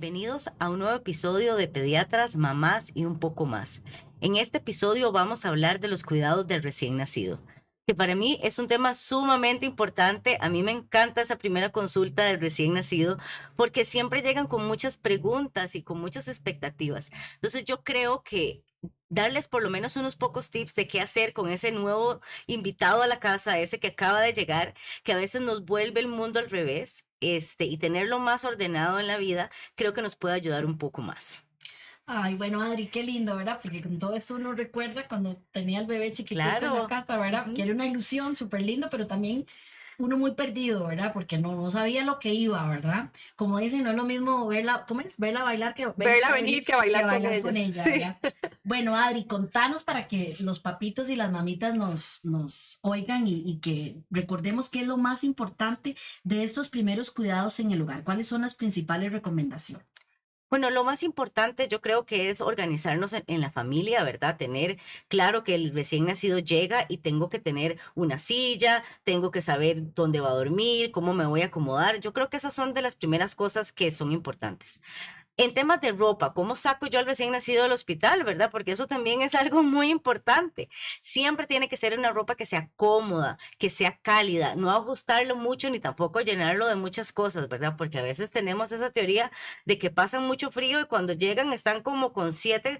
bienvenidos a un nuevo episodio de Pediatras, Mamás y un poco más. En este episodio vamos a hablar de los cuidados del recién nacido, que para mí es un tema sumamente importante. A mí me encanta esa primera consulta del recién nacido porque siempre llegan con muchas preguntas y con muchas expectativas. Entonces yo creo que darles por lo menos unos pocos tips de qué hacer con ese nuevo invitado a la casa, ese que acaba de llegar, que a veces nos vuelve el mundo al revés, y tenerlo más ordenado en la vida, creo que nos puede ayudar un poco más. Ay, bueno, Adri, qué lindo, ¿verdad? Porque con todo esto uno recuerda cuando tenía el bebé chiquitico en la Claro. casa, ¿verdad? Que Ujú. era una ilusión súper lindo, pero también uno muy perdido, ¿verdad? Porque no sabía lo que iba, ¿verdad? Como dicen, no es lo mismo verla, ¿cómo es? Verla bailar que Verla verla venir venir que que bailar con bailar con ella. ella, Sí. ¿verdad? Bueno, Adri, contanos para que los papitos y las mamitas nos oigan y que recordemos qué es lo más importante de estos primeros cuidados en el hogar. ¿Cuáles son las principales recomendaciones? Bueno, lo más importante yo creo que es organizarnos en la familia, ¿verdad? Tener claro que el recién nacido llega y tengo que tener una silla, tengo que saber dónde va a dormir, cómo me voy a acomodar. Yo creo que esas son de las primeras cosas que son importantes. En temas de ropa, ¿cómo saco yo al recién nacido del hospital, verdad? Porque eso también es algo muy importante. Siempre tiene que ser una ropa que sea cómoda, que sea cálida, no ajustarlo mucho ni tampoco llenarlo de muchas cosas, ¿verdad? Porque a veces tenemos esa teoría de que pasan mucho frío y cuando llegan están como con siete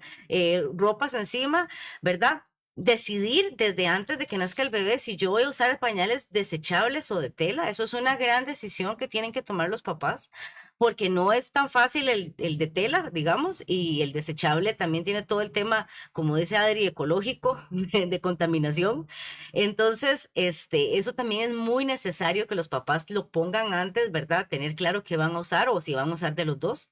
ropas encima, ¿verdad? Decidir desde antes de que nazca el bebé si yo voy a usar pañales desechables o de tela, eso es una gran decisión que tienen que tomar los papás porque no es tan fácil el de tela, digamos, y el desechable también tiene todo el tema, como dice Adri, ecológico, de contaminación. Entonces, eso también es muy necesario que los papás lo pongan antes, ¿verdad? Tener claro qué van a usar o si van a usar de los dos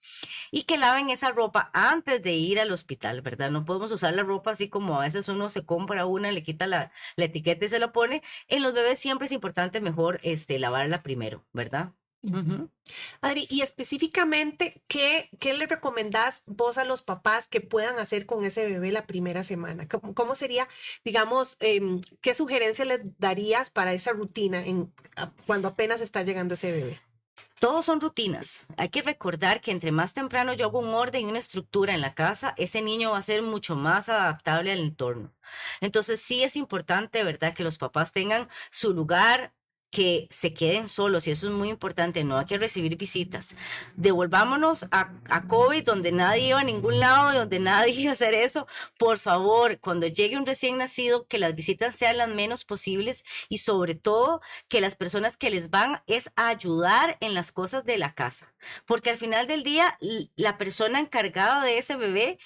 y que laven esa ropa antes de ir al hospital, ¿verdad? No podemos usar la ropa así como a veces uno se compra una, le quita la etiqueta y se la pone. En los bebés siempre es importante mejor, lavarla primero, ¿verdad? Ujú. Ujú. Adri, y específicamente, ¿qué le recomendás vos a los papás que puedan hacer con ese bebé la primera semana? ¿Cómo sería, digamos, qué sugerencia les darías para esa rutina cuando apenas está llegando ese bebé? Todos son rutinas. Hay que recordar que entre más temprano yo hago un orden y una estructura en la casa, ese niño va a ser mucho más adaptable al entorno. Entonces sí es importante, ¿verdad?, que los papás tengan su lugar, que se queden solos y eso es muy importante, no hay que recibir visitas. Devolvámonos a COVID, donde nadie iba a ningún lado, donde nadie iba a hacer eso. Por favor, cuando llegue un recién nacido, que las visitas sean las menos posibles y sobre todo que las personas que les van es a ayudar en las cosas de la casa, porque al final del día la persona encargada de ese bebé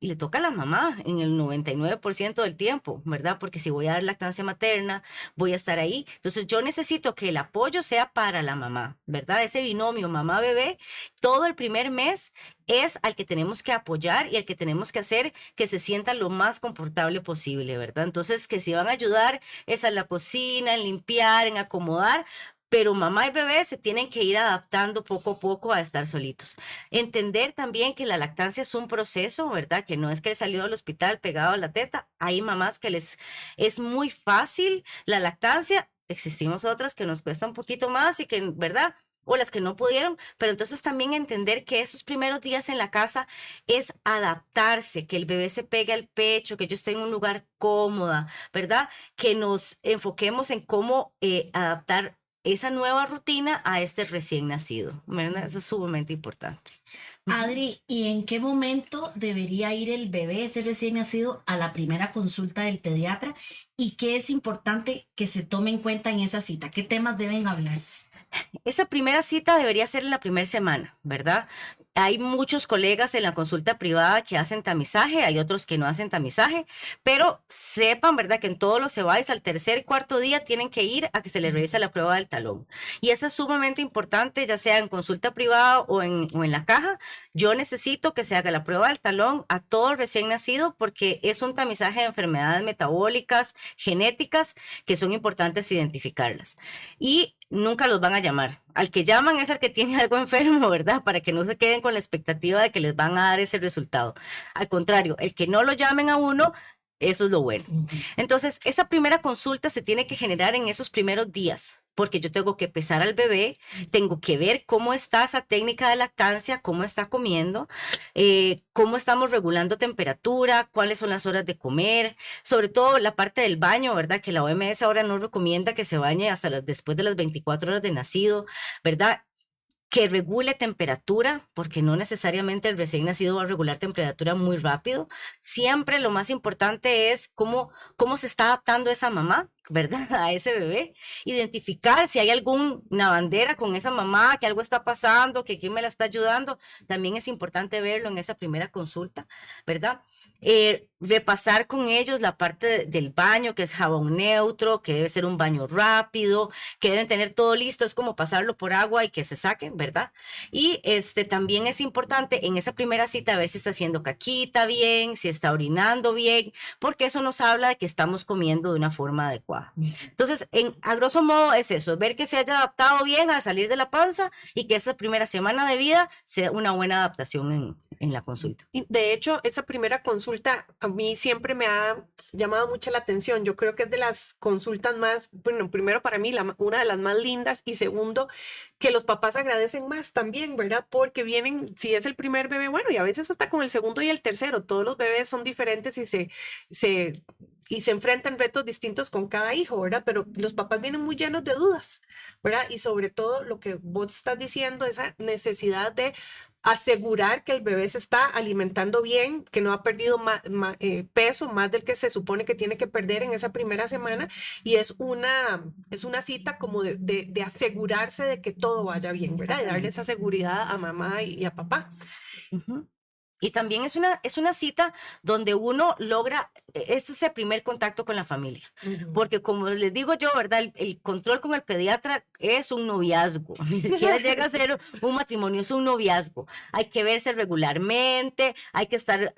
le toca a la mamá en el 99% del tiempo, ¿verdad? Porque si voy a dar lactancia materna, voy a estar ahí. Entonces yo necesito que el apoyo sea para la mamá, ¿verdad? Ese binomio mamá-bebé, todo el primer mes es al que tenemos que apoyar y al que tenemos que hacer que se sienta lo más confortable posible, ¿verdad? Entonces, que si van a ayudar es en la cocina, en limpiar, en acomodar, pero mamá y bebé se tienen que ir adaptando poco a poco a estar solitos. Entender también que la lactancia es un proceso, ¿verdad? Que no es que salió del hospital pegado a la teta. Hay mamás que les es muy fácil la lactancia. Existimos otras que nos cuesta un poquito más y que, ¿verdad? O las que no pudieron, pero entonces también entender que esos primeros días en la casa es adaptarse, que el bebé se pegue al pecho, que yo esté en un lugar cómoda, ¿verdad? Que nos enfoquemos en cómo adaptar esa nueva rutina a este recién nacido, ¿verdad? Eso es sumamente importante. Ujú. Adri, ¿y en qué momento debería ir el bebé, ese recién nacido, a la primera consulta del pediatra? ¿Y qué es importante que se tome en cuenta en esa cita? ¿Qué temas deben hablarse? Esa primera cita debería ser en la primera semana, ¿verdad? Hay muchos colegas en la consulta privada que hacen tamizaje, hay otros que no hacen tamizaje, pero sepan, ¿verdad?, que en todos los CEBAIS al tercer, cuarto día tienen que ir a que se les realice la prueba del talón. Y eso es sumamente importante, ya sea en consulta privada o en la caja. Yo necesito que se haga la prueba del talón a todo recién nacido porque es un tamizaje de enfermedades metabólicas, genéticas, que son importantes identificarlas. Y nunca los van a llamar. Al que llaman es al que tiene algo enfermo, ¿verdad? Para que no se queden con la expectativa de que les van a dar ese resultado. Al contrario, el que no lo llamen a uno, eso es lo bueno. Ujú. Entonces, esa primera consulta se tiene que generar en esos primeros días, porque yo tengo que pesar al bebé, tengo que ver cómo está esa técnica de lactancia, cómo está comiendo, cómo estamos regulando temperatura, cuáles son las horas de comer, sobre todo la parte del baño, ¿verdad? Que la OMS ahora no recomienda que se bañe hasta después de las 24 horas de nacido, ¿verdad? Que regule temperatura, porque no necesariamente el recién nacido va a regular temperatura muy rápido. Siempre lo más importante es cómo se está adaptando esa mamá, ¿verdad? A ese bebé. Identificar si hay alguna bandera con esa mamá, que algo está pasando, que quién me la está ayudando. También es importante verlo en esa primera consulta, ¿verdad? Repasar con ellos la parte del baño, que es jabón neutro, que debe ser un baño rápido, que deben tener todo listo, es como pasarlo por agua y que se saquen, ¿verdad? Y también es importante en esa primera cita ver si está haciendo caquita bien, si está orinando bien, porque eso nos habla de que estamos comiendo de una forma adecuada. Entonces, a grosso modo es eso, ver que se haya adaptado bien a salir de la panza y que esa primera semana de vida sea una buena adaptación en la consulta. Y de hecho, esa primera consulta a mí siempre me ha llamado mucho la atención. Yo creo que es de las consultas más, bueno, primero para mí, una de las más lindas, y segundo, que los papás agradecen más también, ¿verdad? Porque vienen, si es el primer bebé, bueno, y a veces hasta con el segundo y el tercero, todos los bebés son diferentes y se enfrentan retos distintos con cada hijo, ¿verdad? Pero los papás vienen muy llenos de dudas, ¿verdad? Y sobre todo lo que vos estás diciendo, esa necesidad de asegurar que el bebé se está alimentando bien, que no ha perdido peso más del que se supone que tiene que perder en esa primera semana, y es una cita como de asegurarse de que todo vaya bien, ¿verdad? De darle esa seguridad a mamá y a papá. Uh-huh. Y también es una cita donde uno logra ese primer contacto con la familia. Porque como les digo yo, ¿verdad? El control con el pediatra es un noviazgo. Ni siquiera llega a ser un matrimonio, es un noviazgo. Hay que verse regularmente, hay que estar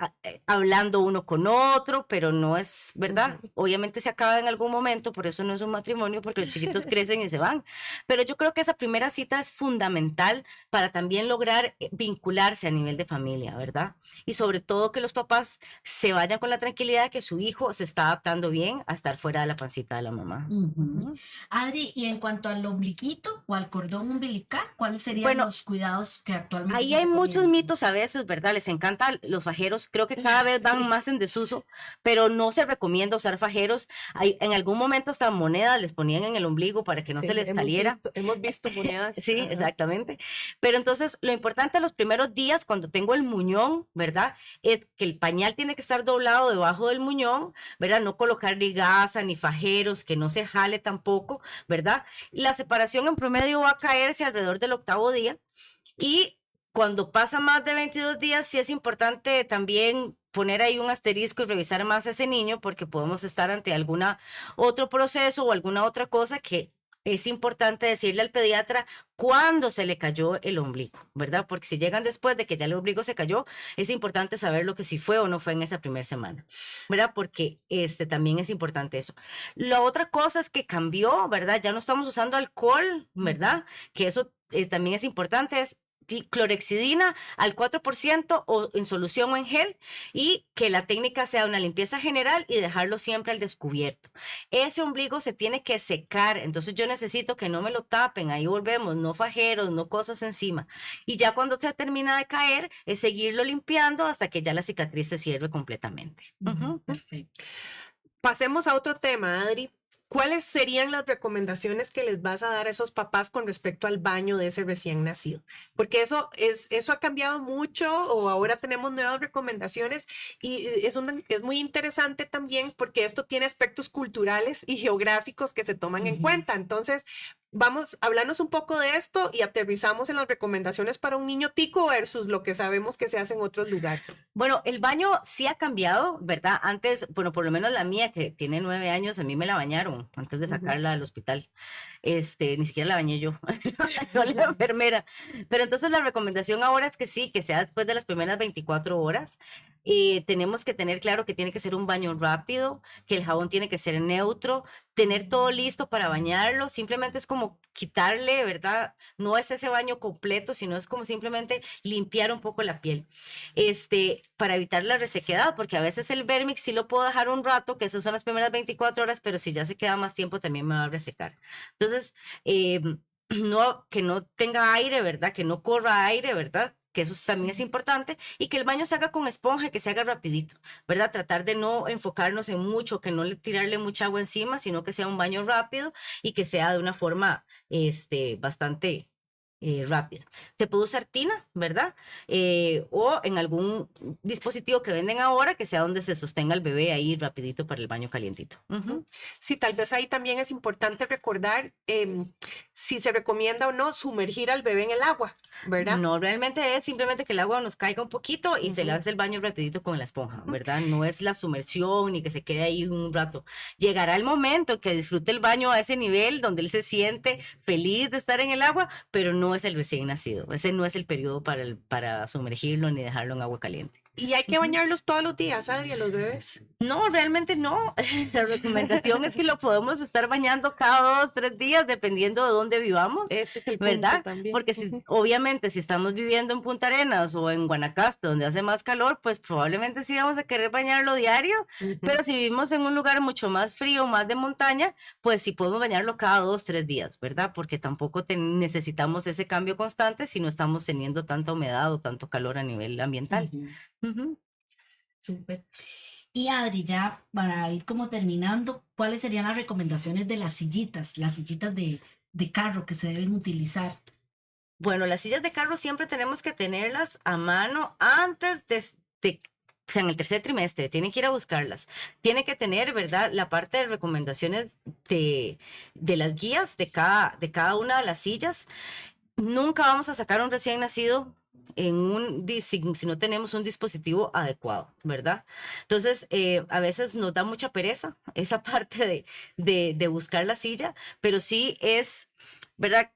hablando uno con otro, pero no es, ¿verdad? Obviamente se acaba en algún momento, por eso no es un matrimonio, porque los chiquitos crecen y se van. Pero yo creo que esa primera cita es fundamental para también lograr vincularse a nivel de familia, ¿verdad? Y sobre todo que los papás se vayan con la tranquilidad de que su hijo se está adaptando bien a estar fuera de la pancita de la mamá. Adri, y en cuanto al ombliguito o al cordón umbilical, ¿cuáles serían los cuidados que actualmente ahí hay muchos mitos a veces, ¿verdad? Les encantan los fajeros, creo que cada vez van más en desuso, pero no se recomienda usar fajeros. En algún momento hasta monedas les ponían en el ombligo para que no se les saliera. Hemos visto monedas. Sí, exactamente. Pero entonces lo importante los primeros días cuando tengo el muñón, ¿verdad? Es que el pañal tiene que estar doblado debajo del muñón, ¿verdad? No colocar ni gasa ni fajeros, que no se jale tampoco, ¿verdad? La separación en promedio va a caerse alrededor del 8º día y cuando pasa más de 22 días sí es importante también poner ahí un asterisco y revisar más a ese niño porque podemos estar ante alguna otro proceso o alguna otra cosa que es importante decirle al pediatra cuándo se le cayó el ombligo, ¿verdad? Porque si llegan después de que ya el ombligo se cayó, es importante saber lo que sí fue o no fue en esa primera semana, ¿verdad? Porque también es importante eso. La otra cosa es que cambió, ¿verdad? Ya no estamos usando alcohol, ¿verdad? Que eso también es importante, es clorexidina al 4% o en solución o en gel y que la técnica sea una limpieza general y dejarlo siempre al descubierto. Ese ombligo se tiene que secar, entonces yo necesito que no me lo tapen, ahí volvemos, no fajeros, no cosas encima. Y ya cuando se termina de caer, es seguirlo limpiando hasta que ya la cicatriz se cierre completamente. Perfecto. Pasemos a otro tema, Adri. ¿Cuáles serían las recomendaciones que les vas a dar a esos papás con respecto al baño de ese recién nacido? Porque eso ha cambiado mucho o ahora tenemos nuevas recomendaciones y es muy interesante también porque esto tiene aspectos culturales y geográficos que se toman en cuenta. Entonces, vamos a hablarnos un poco de esto y aterrizamos en las recomendaciones para un niño tico versus lo que sabemos que se hace en otros lugares. Bueno, el baño sí ha cambiado, ¿verdad? Antes, bueno, por lo menos la mía, que tiene 9 años, a mí me la bañaron antes de sacarla del hospital. Ni siquiera la bañé yo, no la enfermera. Pero entonces la recomendación ahora es que sí, que sea después de las primeras 24 horas. Tenemos que tener claro que tiene que ser un baño rápido, que el jabón tiene que ser neutro, tener todo listo para bañarlo, simplemente es como quitarle, ¿verdad? No es ese baño completo, sino es como simplemente limpiar un poco la piel, para evitar la resequedad, porque a veces el Vermix sí lo puedo dejar un rato, que esas son las primeras 24 horas, pero si ya se queda más tiempo también me va a resecar. Entonces, no, que no tenga aire, ¿verdad? Que no corra aire, ¿verdad? Que eso también es importante, y que el baño se haga con esponja, que se haga rapidito, ¿verdad? Tratar de no enfocarnos en mucho, que no le tirarle mucha agua encima, sino que sea un baño rápido y que sea de una forma, bastante rápida. Se puede usar tina, ¿verdad? O en algún dispositivo que venden ahora, que sea donde se sostenga el bebé ahí rapidito para el baño calientito. Ujú. Sí, tal vez ahí también es importante recordar si se recomienda o no sumergir al bebé en el agua, ¿verdad? No, realmente es simplemente que el agua nos caiga un poquito y se le hace el baño rapidito con la esponja, ¿verdad? No es la sumersión ni que se quede ahí un rato. Llegará el momento en que disfrute el baño a ese nivel donde él se siente feliz de estar en el agua, pero no es el recién nacido. Ese no es el periodo para sumergirlo ni dejarlo en agua caliente. Y hay que bañarlos todos los días, Adri, a los bebés. No, realmente no. La recomendación es que lo podemos estar bañando cada 2, 3 días, dependiendo de dónde vivamos, Ese es el punto ¿verdad? también. Porque obviamente si estamos viviendo en Punta Arenas o en Guanacaste, donde hace más calor, pues probablemente sí vamos a querer bañarlo diario, pero si vivimos en un lugar mucho más frío, más de montaña, pues sí podemos bañarlo cada 2, 3 días, ¿verdad? Porque tampoco necesitamos ese cambio constante si no estamos teniendo tanta humedad o tanto calor a nivel ambiental. Ujú. Súper. Y Adri, ya para ir como terminando, ¿cuáles serían las recomendaciones de las sillitas de carro que se deben utilizar? Bueno, las sillas de carro siempre tenemos que tenerlas a mano antes o sea, en el tercer trimestre, tienen que ir a buscarlas. Tiene que tener, ¿verdad? La parte de recomendaciones de las guías de cada una de las sillas. Nunca vamos a sacar un recién nacido si no tenemos un dispositivo adecuado, ¿verdad? Entonces, a veces nos da mucha pereza esa parte de buscar la silla, pero sí es, ¿verdad?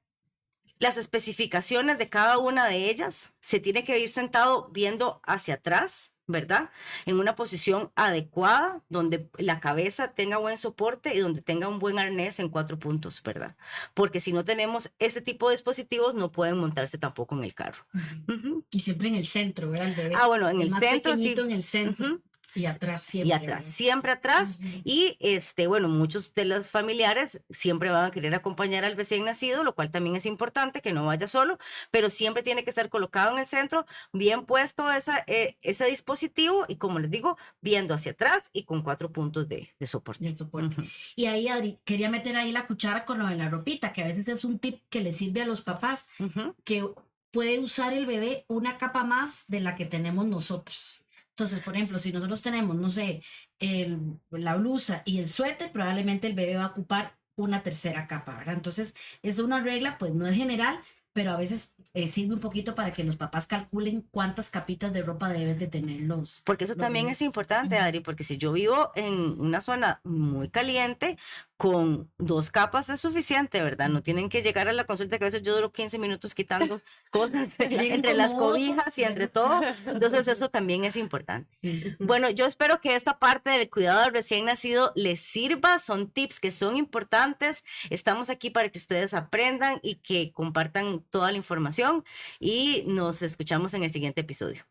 Las especificaciones de cada una de ellas se tiene que ir sentado viendo hacia atrás, ¿verdad? En una posición adecuada, donde la cabeza tenga buen soporte y donde tenga un buen arnés en 4 puntos, ¿verdad? Porque si no tenemos este tipo de dispositivos, no pueden montarse tampoco en el carro. Ujú. Y siempre en el centro, ¿verdad? El bebé. Ah, bueno, en El el más centro, sí. pequeñito en el centro. Ujú. Y atrás Y siempre. atrás, ¿verdad? siempre atrás. Ujú. Y bueno, muchos de los familiares siempre van a querer acompañar al recién nacido, lo cual también es importante que no vaya solo, pero siempre tiene que estar colocado en el centro, bien puesto ese dispositivo y, como les digo, viendo hacia atrás y con 4 puntos de soporte. El soporte. Ujú. Y ahí, Adri, quería meter ahí la cuchara con lo de la ropita, que a veces es un tip que le sirve a los papás, Ujú. que puede usar el bebé una capa más de la que tenemos nosotros. Entonces, por ejemplo, si nosotros tenemos, no sé, la blusa y el suéter, probablemente el bebé va a ocupar una tercera capa, ¿verdad? Entonces, es una regla, pues no es general, pero a veces sirve un poquito para que los papás calculen cuántas capitas de ropa deben de tener Porque eso los también es bebés. importante, Ujú. Adri, porque si yo vivo en una zona muy caliente, con 2 capas es suficiente, ¿verdad? No tienen que llegar a la consulta, que a veces yo duro 15 minutos quitando cosas Lleguen entre las como osos, cobijas y entre todo. Entonces eso también es importante. Sí. Bueno, yo espero que esta parte del cuidado del recién nacido les sirva. Son tips que son importantes. Estamos aquí para que ustedes aprendan y que compartan toda la información, y nos escuchamos en el siguiente episodio.